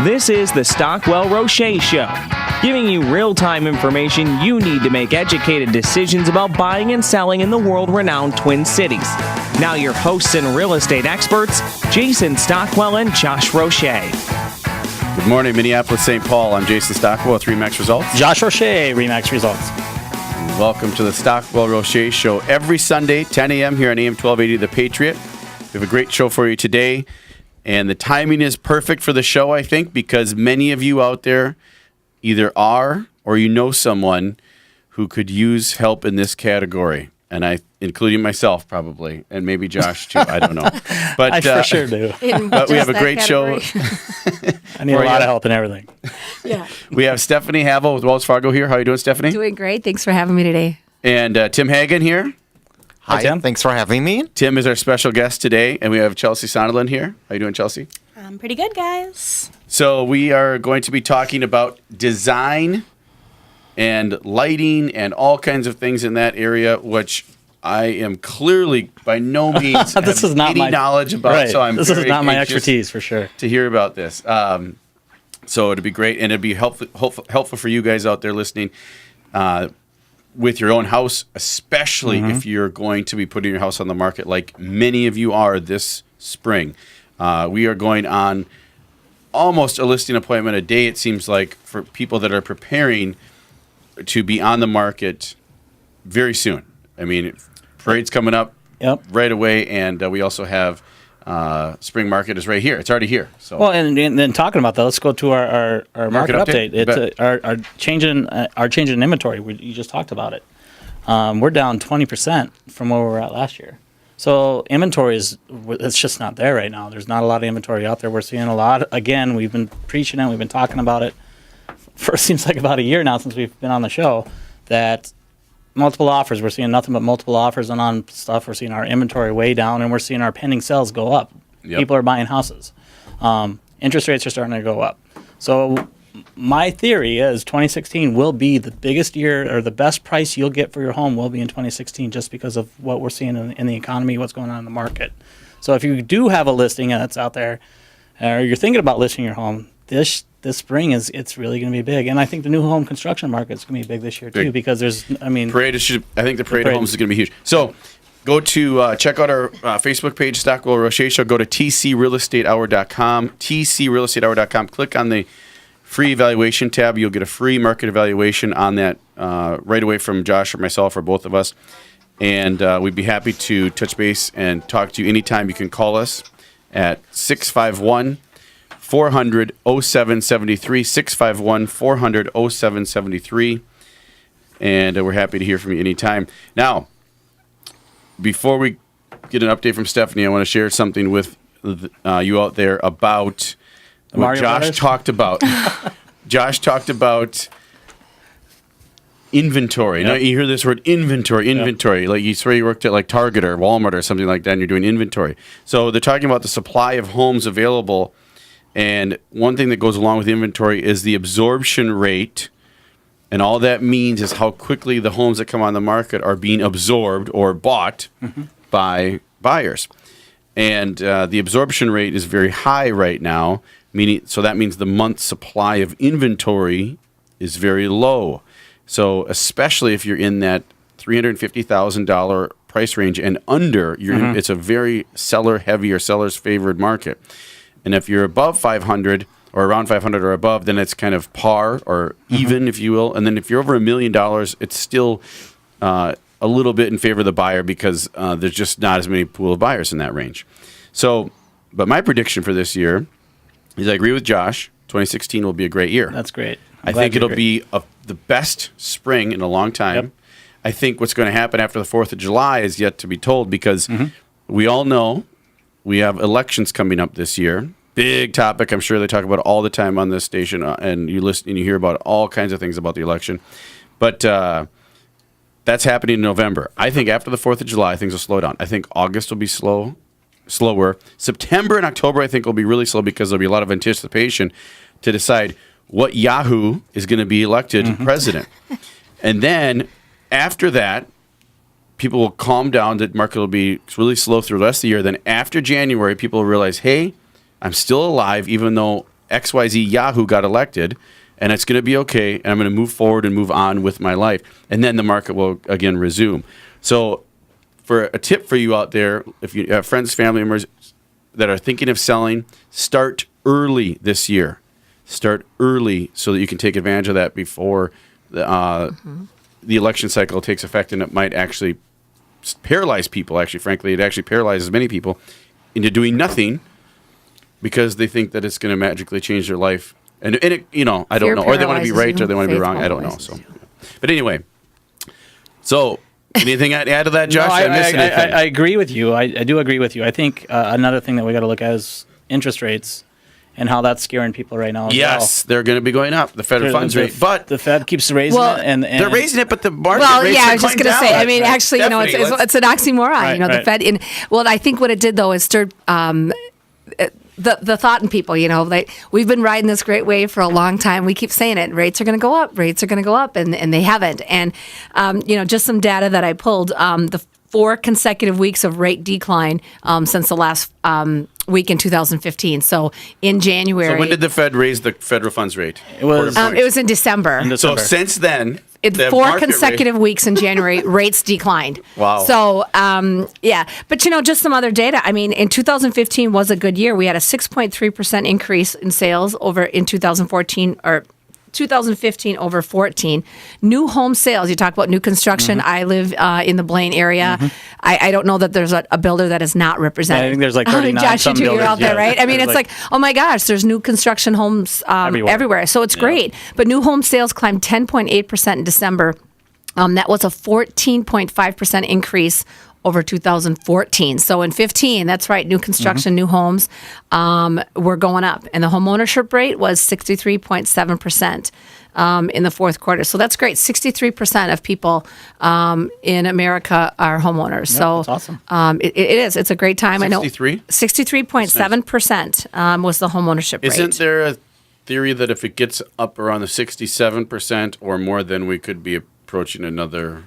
This is the Stockwell Roche Show, giving you real-time information you need to make educated decisions about buying and selling in the world-renowned Twin Cities. Now your hosts and real estate experts, Jason Stockwell and Josh Roche. Good morning, Minneapolis, St. Paul. I'm Jason Stockwell with RE/MAX Results. Josh Roche, RE/MAX Results. And welcome to the Stockwell Roche Show every Sunday, 10 a.m. here on AM 1280 The Patriot. We have a great show for you today, and the timing is perfect for the show, I think, because many of you out there either are or you know someone who could use help in this category, and including myself probably, and maybe Josh too. I don't know, but I for sure do. But we have a great show. I need a lot of help in everything. Yeah. We have Stephanie Havel with Wells Fargo here. How are you doing, Stephanie? Doing great. Thanks for having me today. And Tim Hagen here. Hi, Tim. Thanks for having me. Tim is our special guest today, and we have Chelsea Sandlin here. How you doing, Chelsea? I'm pretty good, guys. So we are going to be talking about design and lighting and all kinds of things in that area, which I am clearly by no means this is not any my knowledge about. Right. So I'm this is very not my anxious expertise for sure to hear about this. So it'd be great, and it'd be helpful for you guys out there listening. With your own house, especially if you're going to be putting your house on the market like many of you are this spring. We are going on almost a listing appointment a day, it seems like, for people that are preparing to be on the market very soon. I mean, parade's coming up right away, and we also have spring market is right here. It's already here. So well, and then talking about that, let's go to our market update. It's our change in inventory. You just talked about it. We're down 20% from where we were at last year. So inventory it's just not there right now. There's not a lot of inventory out there. We're seeing a lot. Again, we've been preaching it. We've been talking about it for seems like about a year now since we've been on the show. That multiple offers. We're seeing nothing but multiple offers on stuff. We're seeing our inventory way down, and we're seeing our pending sales go up. Yep. People are buying houses. Interest rates are starting to go up. So my theory is 2016 will be the biggest year, or the best price you'll get for your home will be in 2016, just because of what we're seeing in the economy, what's going on in the market. So if you do have a listing that's out there, or you're thinking about listing your home, this spring it's really going to be big, and I think the new home construction market is going to be big this year too, because I think the parade of homes is going to be huge. So go to check out our Facebook page, Stockwell Roche Show. Go to tcrealestatehour.com, tcrealestatehour.com. Click on the free evaluation tab. You'll get a free market evaluation on that right away from Josh or myself or both of us, and we'd be happy to touch base and talk to you anytime. You can call us at 651 400 0773, 651 400 0773, and we're happy to hear from you anytime. Now, before we get an update from Stephanie, I want to share something with you out there about what Josh talked about. Josh talked about inventory. Now, you hear this word inventory. Like you swear you worked at like Target or Walmart or something like that, and you're doing inventory. So they're talking about the supply of homes available. And one thing that goes along with inventory is the absorption rate. And all that means is how quickly the homes that come on the market are being absorbed or bought by buyers. And the absorption rate is very high right now, so that means the month's supply of inventory is very low. So especially if you're in that $350,000 price range and under, it's a very seller-heavy or sellers-favored market. And if you're above 500 or around 500 or above, then it's kind of par or even, if you will. And then if you're over $1 million, it's still a little bit in favor of the buyer because there's just not as many pool of buyers in that range. So, but my prediction for this year is I agree with Josh. 2016 will be a great year. That's great. I think it'll be the best spring in a long time. Yep. I think what's going to happen after the 4th of July is yet to be told because we all know we have elections coming up this year. Big topic. I'm sure they talk about it all the time on this station, and you listen and you hear about all kinds of things about the election. But that's happening in November. I think after the 4th of July, things will slow down. I think August will be slower. September and October, I think, will be really slow because there'll be a lot of anticipation to decide what Yahoo is going to be elected president. And then after that, people will calm down. The market will be really slow through the rest of the year. Then after January, people will realize, hey, I'm still alive, even though XYZ Yahoo got elected, and it's going to be okay, and I'm going to move forward and move on with my life. And then the market will again resume. So for a tip for you out there, if you have friends, family members that are thinking of selling, start early this year. Start early so that you can take advantage of that before the election cycle takes effect, and it might actually paralyze people. Actually, frankly, it actually paralyzes many people into doing nothing because they think that it's going to magically change their life. And it, I don't know. Or they want to be right or they want to be wrong. I don't know. So, but anyway, so anything I'd add to that, Josh? No, I I agree with you. I do agree with you. I think another thing that we got to look at is interest rates and how that's scaring people right now. Yes, they're going to be going up, the federal funds rate. But the Fed keeps raising it. And they're raising it, but the market rates I are was just going to say, I mean, actually, it's an oxymoron. The Fed. I think what it did, though, is stirred the thought in people, we've been riding this great wave for a long time. We keep saying it. Rates are going to go up. Rates are going to go up. And they haven't. And, just some data that I pulled, the 4 consecutive weeks of rate decline since the last week in 2015. So in January. So when did the Fed raise the federal funds rate? It was in December. So since then, the 4 consecutive weeks in January, rates declined. Wow. So, But, just some other data. I mean, in 2015 was a good year. We had a 6.3% increase in sales over in 2014 or 2015 over 14. New home sales, you talk about new construction. I live in the Blaine area. I don't know that there's a builder that is not represented. I think there's like 39 Josh, some you're builders. out there, right? I mean, it's like, oh my gosh, there's new construction homes everywhere. So it's great. But new home sales climbed 10.8% in December. That was a 14.5% increase over 2014. So in 15, that's right, new construction, new homes were going up. And the homeownership rate was 63.7% in the fourth quarter. So that's great. 63% of people in America are homeowners. So that's awesome. It is. It's a great time. 63? I know 63.7% was the homeownership rate. Isn't there a theory that if it gets up around the 67% or more, then we could be approaching another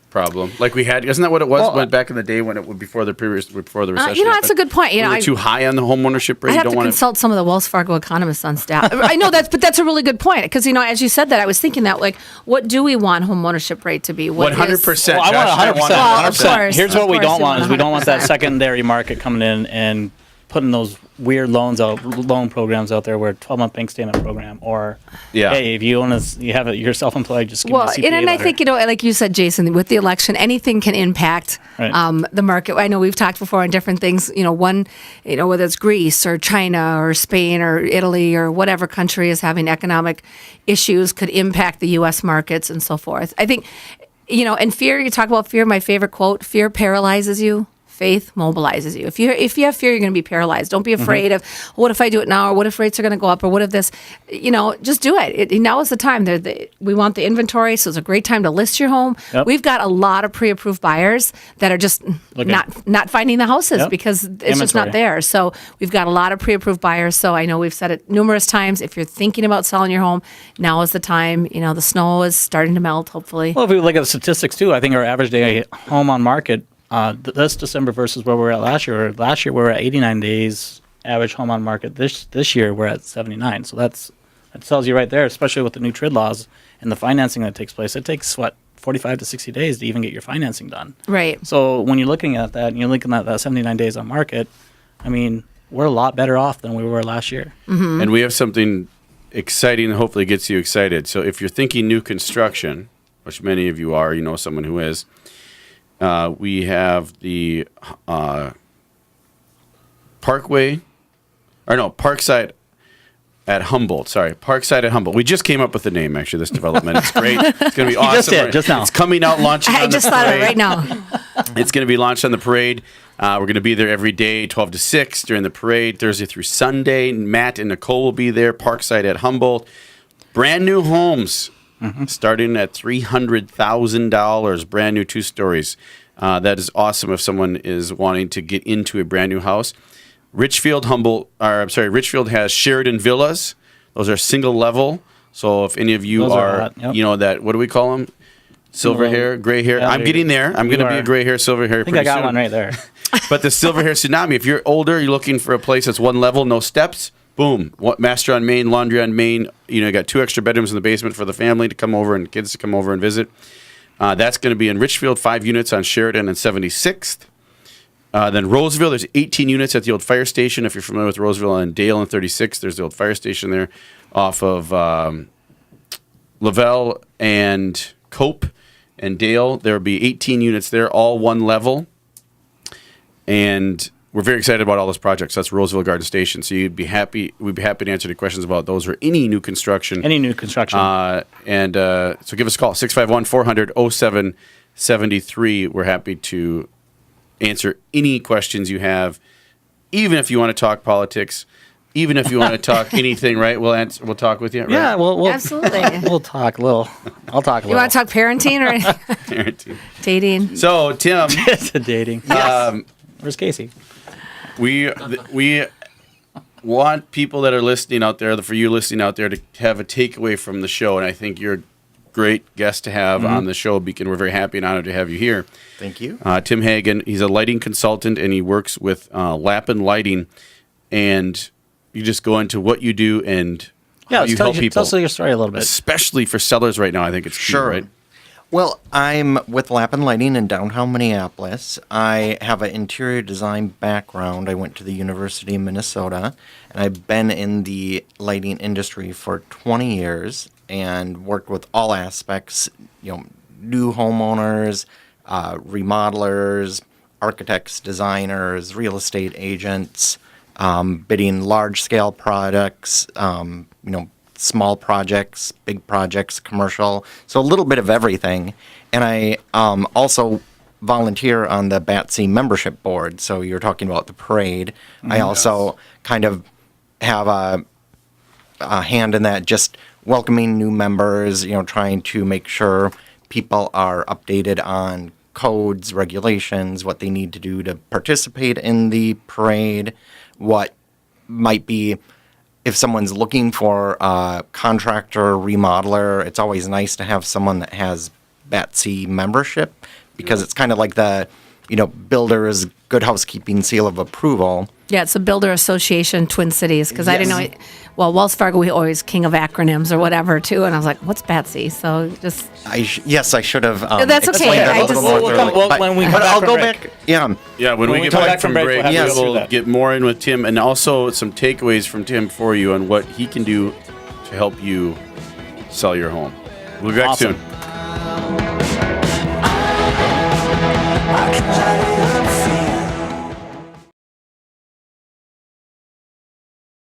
problem like we had? Isn't that what it was when back in the day when it would before the recession? That's a good point. Were too high on the homeownership rate? I have to consult some of the Wells Fargo economists on staff. I know but that's a really good point because as you said that, I was thinking that what do we want homeownership rate to be? 100%. Well, I want 100%. Well, of course. Here's what we don't want is we don't want that 100%. secondary market coming in and putting those weird loan programs out there where 12-month bank statement program or hey, if you you're self-employed, just give me a CPA and I letter. think like you said, Jason, with the election, anything can impact the market. I know we've talked before on different things. Whether it's Greece or China or Spain or Italy or whatever country is having economic issues could impact the U.S. markets and so forth. I think and fear. You talk about fear. My favorite quote: "Fear paralyzes you. Faith mobilizes you." If you have fear, you're going to be paralyzed. Don't be afraid of what if I do it now, or what if rates are going to go up, or what if this. Just do it. Now is the time. We want the inventory, so it's a great time to list your home. Yep. We've got a lot of pre-approved buyers that are just not finding the houses because it's just not there. So we've got a lot of pre-approved buyers. So I know we've said it numerous times. If you're thinking about selling your home, now is the time. The snow is starting to melt. Hopefully. Well, if we look at the statistics too, I think our average day home on market. This December versus where we were at last year. Last year we were at 89 days average home on market. This year we're at 79. So that tells you right there, especially with the new TRID laws and the financing that takes place. It takes 45 to 60 days to even get your financing done. Right. So when you're looking at that and you're looking at that 79 days on market, I mean, we're a lot better off than we were last year. Mm-hmm. And we have something exciting that hopefully gets you excited. So if you're thinking new construction, which many of you are, someone who is. We have the Parkside at Humboldt. Sorry, Parkside at Humboldt. We just came up with the name, actually, this development. It's great. It's going to be awesome. Just now. It's coming out, launching on the parade. I just thought of it right now. It's going to be launched on the parade. We're going to be there every day, 12 to 6 during the parade, Thursday through Sunday. Matt and Nicole will be there, Parkside at Humboldt. Brand new homes. Starting at $300,000, brand new 2 stories. That is awesome if someone is wanting to get into a brand new house. Richfield has Sheridan Villas. Those are single level. So if any of you are that, what do we call them? Silver hair, gray hair. Yeah, I'm getting there. I'm going to be a gray hair, silver hair. I think I got one right there. But the silver hair tsunami, if you're older, you're looking for a place that's one level, no steps, Boom. Master on Main, laundry on Main. You got 2 extra bedrooms in the basement for the family to come over and kids to come over and visit. That's going to be in Richfield, 5 units on Sheridan and 76th. Then Roseville, there's 18 units at the old fire station. If you're familiar with Roseville, and Dale and 36, there's the old fire station there off of Lavelle and Cope and Dale. There will be 18 units there, all one level. And we're very excited about all those projects. That's Roseville Garden Station. So we'd be happy to answer any questions about those or any new construction. Any new construction. So give us a call, 651-400-0773. We're happy to answer any questions you have, even if you want to talk politics, even if you want to talk anything, right? We'll talk with you, right? Yeah, we'll Absolutely. we'll talk a little. I'll talk a little. You want to talk parenting or Guaranteed. dating? So, Tim, It's a dating. Where's Casey? we want people that are listening out there, for you listening out there, to have a takeaway from the show, and I think you're a great guest to have on the show, Beacon. We're very happy and honored to have you here. Thank you. Tim Hagen, he's a lighting consultant, and he works with Lappin Lighting, and you just go into what you do and how you help people. Tell us your story a little bit. Especially for sellers right now, I think it's key, Sure. right? Well, I'm with Lappin Lighting in downtown Minneapolis. I have an interior design background. I went to the University of Minnesota, and I've been in the lighting industry for 20 years and worked with all aspects, new homeowners, remodelers, architects, designers, real estate agents, bidding large-scale products, small projects, big projects, commercial. So a little bit of everything. And I also volunteer on the BATC membership board. So you're talking about the parade. I also kind of have a hand in that, just welcoming new members, trying to make sure people are updated on codes, regulations, what they need to do to participate in the parade, what might be, if someone's looking for a contractor, remodeler, it's always nice to have someone that has BATC membership, because it's kind of like the, builder's good housekeeping seal of approval. Yeah, it's a builder association, Twin Cities, because I didn't know. Well, Wells Fargo, we always king of acronyms or whatever too, and I was like, "What's BATC?" So just Yes, I should have. That's okay. explained it a I little just- more We'll thoroughly. come- when we come But back I'll from go break. back. Yeah. Yeah, when we get come back from break, we'll have to we'll do that. get more in with Tim, and also some takeaways from Tim for you on what he can do to help you sell your home. We'll be back Awesome. soon.